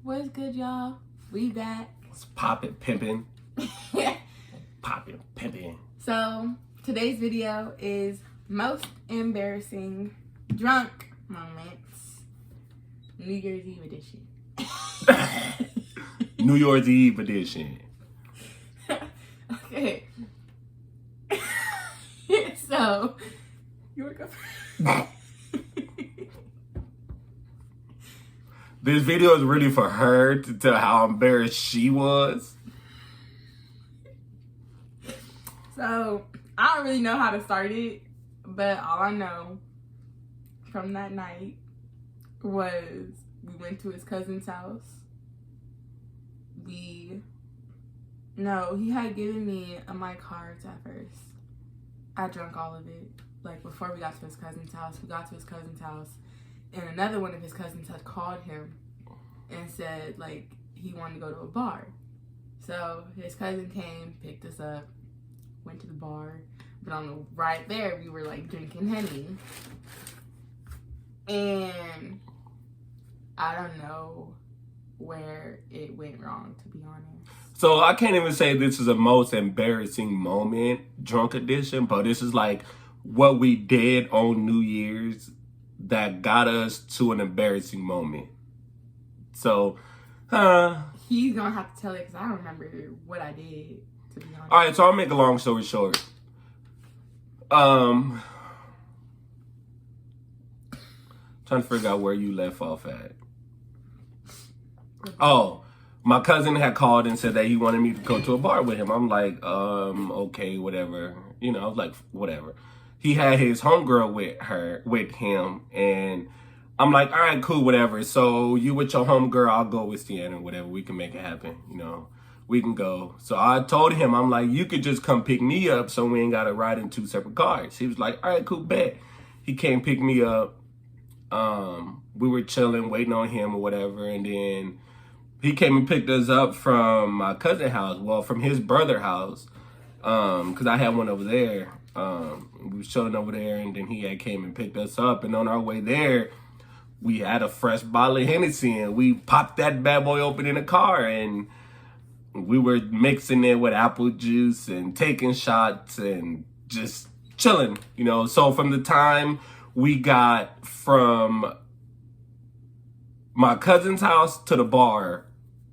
What's good, y'all? We back. It's poppin', pimpin'. Poppin', pimpin'. So, today's video is most embarrassing drunk moments. New Year's Eve edition. New Year's Eve edition. Okay. So, you wanna go first? This video is really for her to tell how embarrassed she was. So, I don't really know how to start it, but all I know from that night was we went to his cousin's house. He had given me my cards at first. I drank all of it. Like, before we got to his cousin's house, and another one of his cousins had called him and said, like, he wanted to go to a bar. So his cousin came, picked us up, went to the bar, but on the right there, we were, like, drinking Henny. And I don't know where it went wrong, to be honest. So I can't even say this is a most embarrassing moment, drunk edition, but this is like what we did on New Year's that got us to an embarrassing moment. So, he's gonna have to tell it because I don't remember what I did, to be honest. All right, so I'll make a long story short. Trying to figure out where you left off at. Oh, my cousin had called and said that he wanted me to go to a bar with him. I'm like, okay, whatever. You know, I was like, whatever. He had his homegirl with him, and I'm like, all right, cool, whatever. So you with your homegirl, I'll go with Sienna, whatever. We can make it happen, you know. We can go. So I told him, I'm like, you could just come pick me up so we ain't got to ride in two separate cars. He was like, all right, cool, bet. He came pick me up. We were chilling, waiting on him or whatever, and then he came and picked us up from my cousin's house, well, from his brother's house, because I had one over there. We was chilling over there, and then he had came and picked us up, and on our way there, we had a fresh bottle of Hennessy, and we popped that bad boy open in the car, and we were mixing it with apple juice and taking shots and just chilling, you know. So from the time we got from my cousin's house to the bar,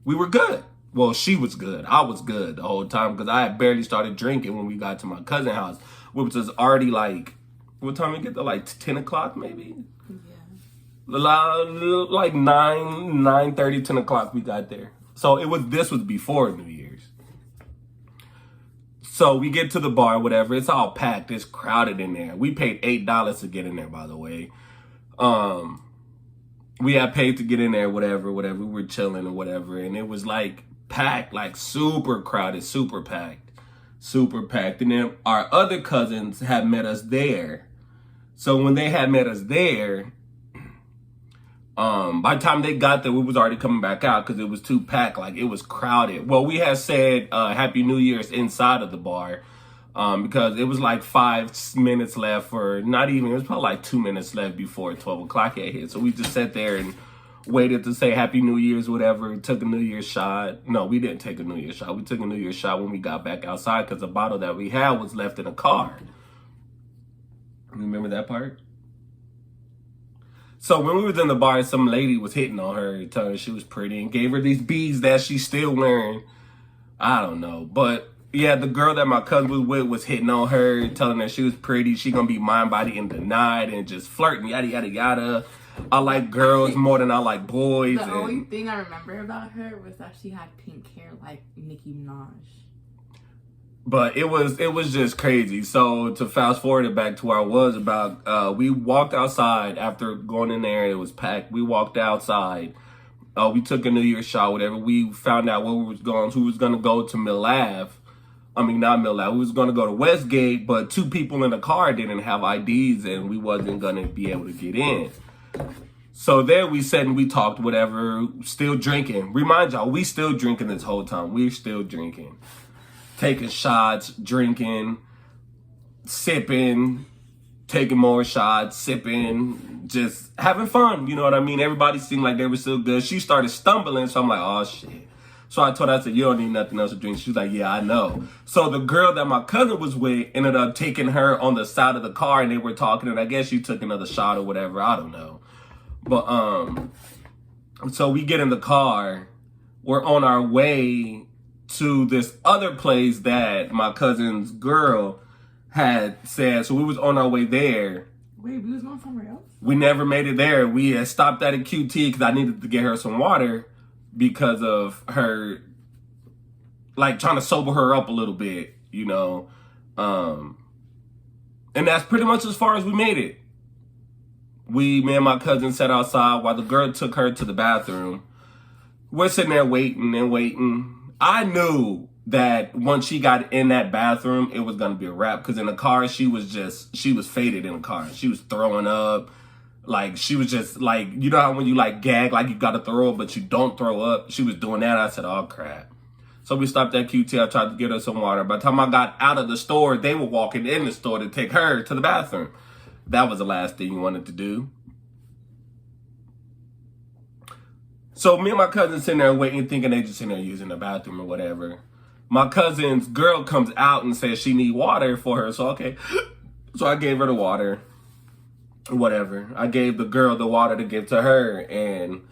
we were good. Well, she was good. I was good the whole time because I had barely started drinking when we got to my cousin's house, which was already like, what time we get there? Like 10 o'clock maybe? Like 9:30, 10 o'clock we got there. So this was before New Year's. So we get to the bar, whatever. It's all packed. It's crowded in there. We paid $8 to get in there, by the way. We had paid to get in there, whatever. We were chilling or whatever. And it was like packed, like super crowded, super packed. And then our other cousins had met us there. So when they had met us there, by the time they got there, we was already coming back out because it was too packed. Like, it was crowded. Well, we had said Happy New Year's inside of the bar because it was like 5 minutes left, or not even. It was probably like 2 minutes left before 12 o'clock had hit. So we just sat there and waited to say Happy New Year's, whatever. Took a New Year's shot. No, we didn't take a New Year's shot. We took a New Year's shot when we got back outside because the bottle that we had was left in a car. Remember that part? So when we was in the bar, some lady was hitting on her, telling her she was pretty, and gave her these beads that she's still wearing. I don't know. But yeah, the girl that my cousin was with was hitting on her, telling her she was pretty, she gonna be mine by the end of the night, and just flirting, yada, yada, yada. I like girls more than I like boys. The only thing I remember about her was that she had pink hair like Nicki Minaj. But it was just crazy. So to fast forward it back to where I was about, we walked outside after going in there. It was packed. We walked outside. We took a New Year's shot, whatever. We found out where we was going. Who was going to go to Mill Ave. I mean, not Mill Ave. We was going to go to Westgate, but 2 people in the car didn't have IDs, and we wasn't going to be able to get in. So there we sat and we talked, whatever, still drinking. Remind y'all, we still drinking this whole time. We're still drinking. Taking shots, drinking, sipping, taking more shots, sipping, just having fun. You know what I mean? Everybody seemed like they were still good. She started stumbling, so I'm like, oh, shit. So I told her, I said, you don't need nothing else to drink. She was like, yeah, I know. So the girl that my cousin was with ended up taking her on the side of the car, and they were talking, and I guess she took another shot or whatever. I don't know. But, so we get in the car. We're on our way to this other place that my cousin's girl had said. So we was on our way there. Wait, we was going somewhere else? We never made it there. We had stopped at a QT because I needed to get her some water because of her, like, trying to sober her up a little bit, you know. And that's pretty much as far as we made it. Me and my cousin sat outside while the girl took her to the bathroom. We're sitting there waiting and waiting. I knew that once she got in that bathroom, it was going to be a wrap. Because in the car, she was faded in the car. She was throwing up. Like, she was just like, you know how when you like gag, like you got to throw up, but you don't throw up? She was doing that. I said, oh, crap. So we stopped at QT. I tried to get her some water. By the time I got out of the store, they were walking in the store to take her to the bathroom. That was the last thing you wanted to do. So me and my cousin sitting there waiting, thinking they just in there using the bathroom or whatever. My cousin's girl comes out and says she need water for her. So, okay. So I gave her the water. Whatever. I gave the girl the water to give to her. And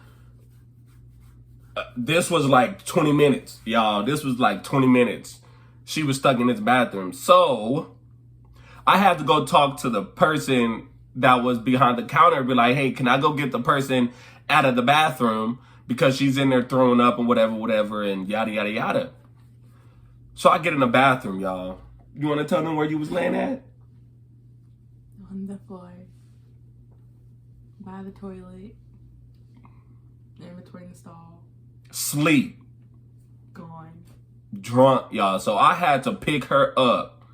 this was like 20 minutes, y'all. This was like 20 minutes. She was stuck in this bathroom. So I had to go talk to the person that was behind the counter and be like, hey, can I go get the person out of the bathroom? Because she's in there throwing up and whatever, and yada, yada, yada. So I get in the bathroom, y'all. You want to tell them where you was laying at? On the floor. By the toilet. In between the stall. Sleep. Gone. Drunk, y'all. So I had to pick her up.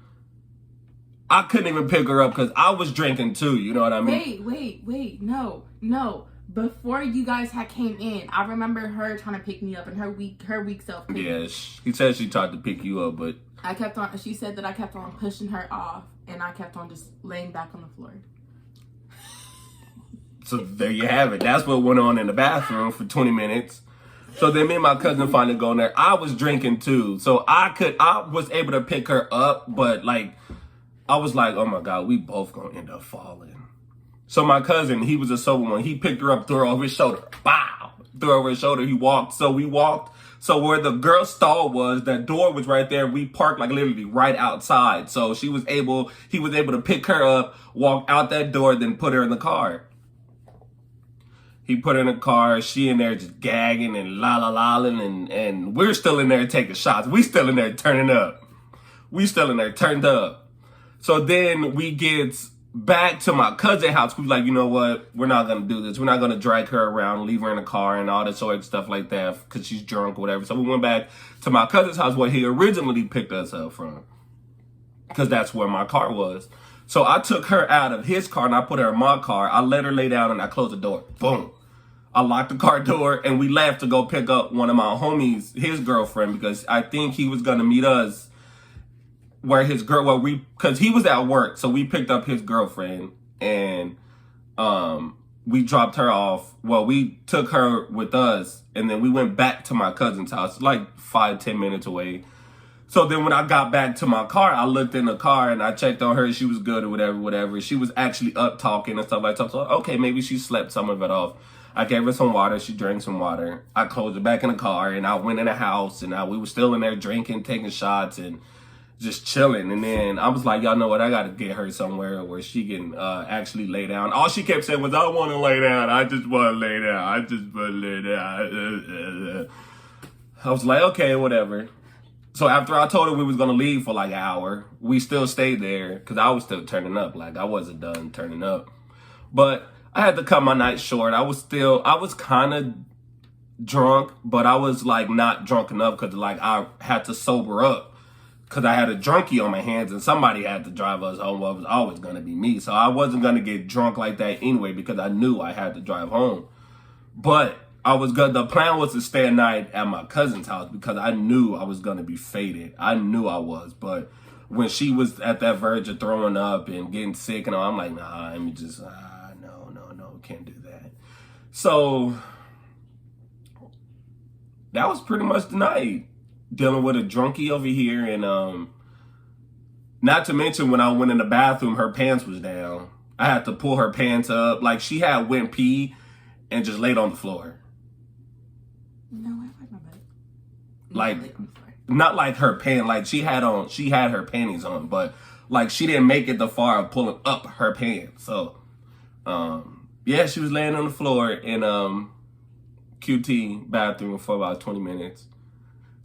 I couldn't even pick her up because I was drinking too, you know what I mean? Wait. No. Before you guys had came in, I remember her trying to pick me up and her weak self. Yeah, he said she tried to pick you up, but she said that I kept on pushing her off and I kept on just laying back on the floor. So there you have it. That's what went on in the bathroom for 20 minutes. So then me and my cousin finally go in there. I was drinking too. So I was able to pick her up, but like, I was like, oh my God, we both gonna end up falling. So my cousin, he was a sober one. He picked her up, threw her over his shoulder. Bow! Threw her over his shoulder. He walked. So we walked. So where the girl's stall was, that door was right there. We parked like literally right outside. So he was able to pick her up, walk out that door, then put her in the car. He put her in the car. She in there just gagging and la-la-la-ling. And we're still in there taking shots. We still in there turning up. We still in there turned up. So then we get back to my cousin's house. We was like, you know what? We're not going to do this. We're not going to drag her around, leave her in the car and all that sort of stuff like that because she's drunk or whatever. So we went back to my cousin's house where he originally picked us up from because that's where my car was. So I took her out of his car and I put her in my car. I let her lay down and I closed the door. Boom. I locked the car door and we left to go pick up one of my homies, his girlfriend, because I think he was going to meet us because he was at work. So we picked up his girlfriend and we dropped her off. Well, we took her with us and then we went back to my cousin's house, like 5-10 minutes away. So then when I got back to my car, I looked in the car and I checked on her. She was good or whatever. She was actually up talking and stuff like that. So, okay, maybe she slept some of it off. I gave her some water. She drank some water. I closed her back in the car and I went in the house and we were still in there drinking, taking shots and just chilling. And then I was like, y'all know what? I got to get her somewhere where she can actually lay down. All she kept saying was, I want to lay down. I just want to lay down. I just want to lay down. I was like, okay, whatever. So after I told her we was going to leave for like an hour, we still stayed there because I was still turning up. Like I wasn't done turning up. But I had to cut my night short. I was kind of drunk, but I was like not drunk enough because like I had to sober up because I had a drunkie on my hands and somebody had to drive us home. Well, it was always going to be me. So I wasn't going to get drunk like that anyway because I knew I had to drive home. But the plan was to stay a night at my cousin's house because I knew I was going to be faded. I knew I was, but when she was at that verge of throwing up and getting sick and all, I'm like, nah, let me just, no, can't do that. So that was pretty much the night. Dealing with a drunkie over here, and not to mention when I went in the bathroom, her pants was down. I had to pull her pants up. Like, she had went pee and just laid on the floor. No, I like my butt. Like, not like her pant. Like, she had her panties on, but like she didn't make it the far of pulling up her pants. So, yeah, she was laying on the floor in QT bathroom for about 20 minutes.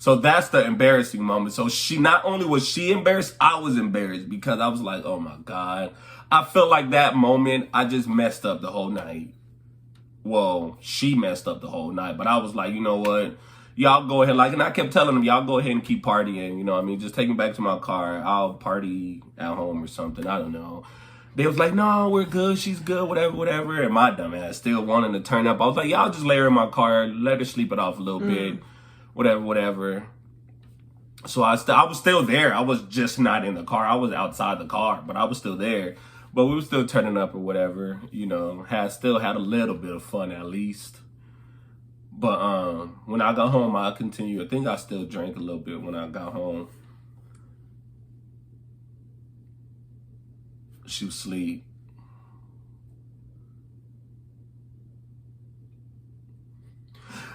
So that's the embarrassing moment. So not only was she embarrassed, I was embarrassed because I was like, oh my God. I felt like that moment, I just messed up the whole night. Well, she messed up the whole night, but I was like, you know what? Y'all go ahead. Like, and I kept telling them, y'all go ahead and keep partying. You know what I mean? Just take me back to my car. I'll party at home or something. I don't know. They was like, no, we're good. She's good. Whatever. And my dumb ass still wanting to turn up. I was like, y'all just lay her in my car. Let her sleep it off a little bit. Whatever. So I was still there. I was just not in the car. I was outside the car, but I was still there. But we were still turning up or whatever, you know, still had a little bit of fun at least. But when I got home, I continued. I think I still drank a little bit when I got home. She was asleep.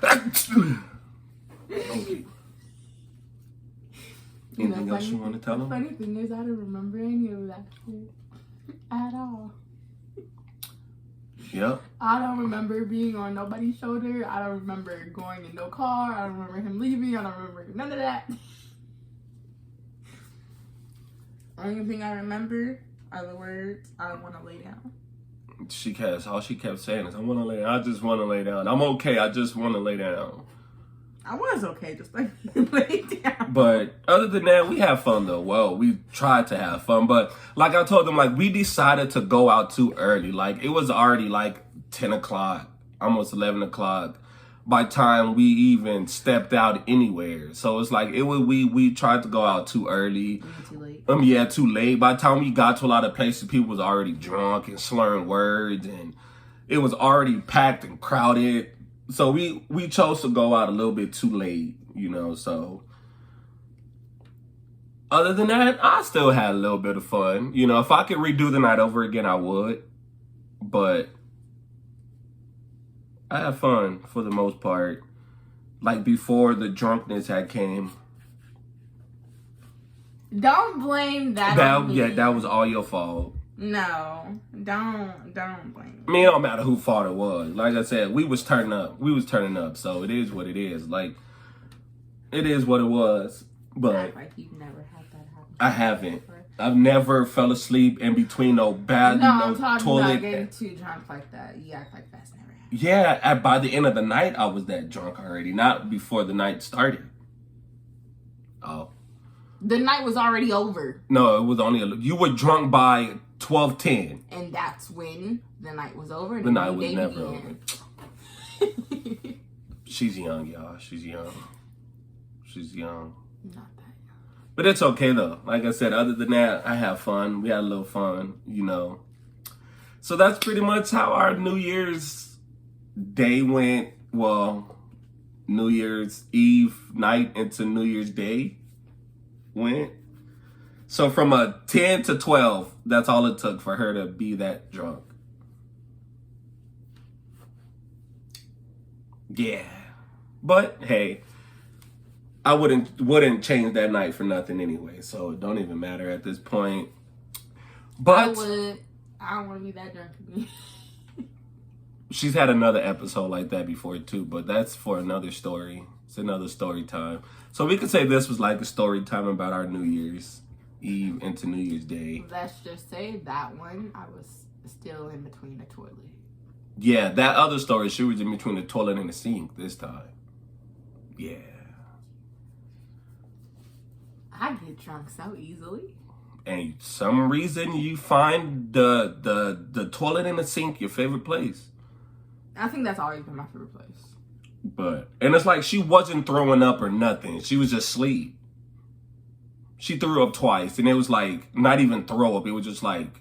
Okay. Anything else you want to tell them? The funny thing is, I don't remember any of that shit at all. Yep. I don't remember being on nobody's shoulder. I don't remember going in no car. I don't remember him leaving. I don't remember none of that. Only thing I remember are the words, I want to lay down. All she kept saying is, I want to lay down. I just want to lay down. I'm okay. I just want to lay down. I was okay, just like lay down. But other than that, we had fun though. Well, we tried to have fun, but like I told them, like we decided to go out too early. Like it was already like 10 o'clock, almost 11 o'clock by the time we even stepped out anywhere. So it's like we tried to go out too early. Too late. Yeah, too late. By the time we got to a lot of places, people was already drunk and slurring words, and it was already packed and crowded. So we chose to go out a little bit too late, you know, so other than that, I still had a little bit of fun. You know, if I could redo the night over again, I would. But I had fun for the most part. Like before the drunkenness had came. Don't blame that on me. Yeah, that was all your fault. No, don't blame me. I mean, it don't matter who fault it was. Like I said, we was turning up. So it is what it is. Like, it is what it was. But Act like you've never had that happen. I haven't. I've never fell asleep in between no I'm talking toilet. about getting too drunk like that. You act like that's never happened. Yeah, by the end of the night, I was that drunk already. Not before the night started. Oh. The night was already over. No, it was only you were drunk by 12:10. And that's when the night was over. The night was never over. She's young, y'all. She's young. Not that young. But it's okay, though. Like I said, other than that, I had fun. We had a little fun, you know. So that's pretty much how our New Year's day went. Well, New Year's Eve night into New Year's Day went. So from a 10 to 12, that's all it took for her to be that drunk. Yeah. But hey, I wouldn't change that night for nothing anyway, so it don't even matter at this point. But I don't want to be that drunk again. She's had another episode like that before too, but that's for another story. It's another story time. So we could say this was like a story time about our New Year's Eve into New Year's Day. Let's just say that one, I was still in between the toilet. Yeah, that other story, she was in between the toilet and the sink this time. Yeah. I get drunk so easily. And some reason you find the toilet and the sink your favorite place. I think that's always been my favorite place. And it's like she wasn't throwing up or nothing. She was just asleep. She threw up twice, and it was like not even throw up. It was just like,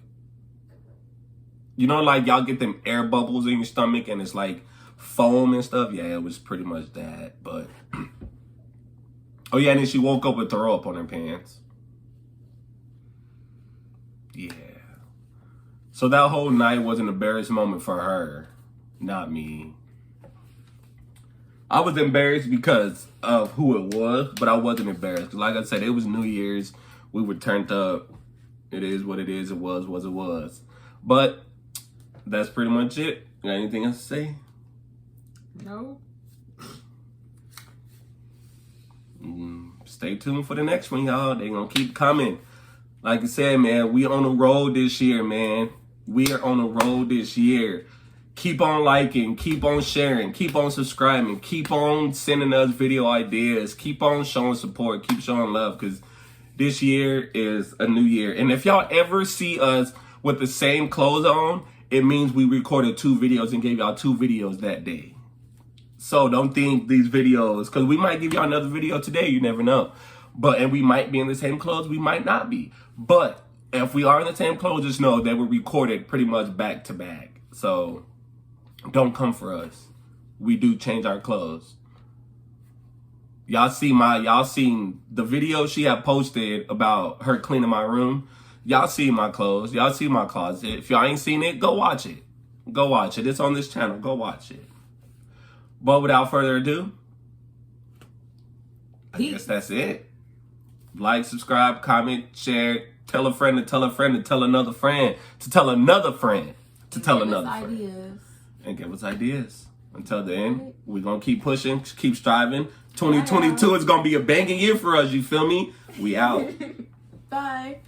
you know, like y'all get them air bubbles in your stomach, and it's like foam and stuff. Yeah, it was pretty much that. But oh yeah, and then she woke up with throw up on her pants. Yeah. So that whole night was an embarrassing moment for her, not me. I was embarrassed because of who it was, but I wasn't embarrassed. 'Cause like I said, it was New Year's. We were turned up. It is what it is. It was what it was. But that's pretty much it. Got anything else to say? No. Stay tuned for the next one, y'all. They gonna keep coming. Like I said, man, we on the road this year, man. We are on the road this year. Keep on liking, keep on sharing, keep on subscribing, keep on sending us video ideas, keep on showing support, keep showing love, because this year is a new year. And if y'all ever see us with the same clothes on, it means we recorded 2 videos and gave y'all 2 videos that day. So don't think these videos, because we might give y'all another video today, you never know. And we might be in the same clothes, we might not be. But if we are in the same clothes, just know that we recorded pretty much back to back. So don't come for us. We do change our clothes. Y'all seen the video she had posted about her cleaning my room. Y'all see my clothes. Y'all see my closet. If y'all ain't seen it, go watch it. Go watch it. It's on this channel. Go watch it. But without further ado, I guess that's it. Like, subscribe, comment, share, tell a friend to tell a friend to tell another friend to tell another friend to tell another friend. Ideas. And give us ideas. Until then, we're going to keep pushing, keep striving. 2022 is going to be a banging year for us, you feel me? We out. Bye.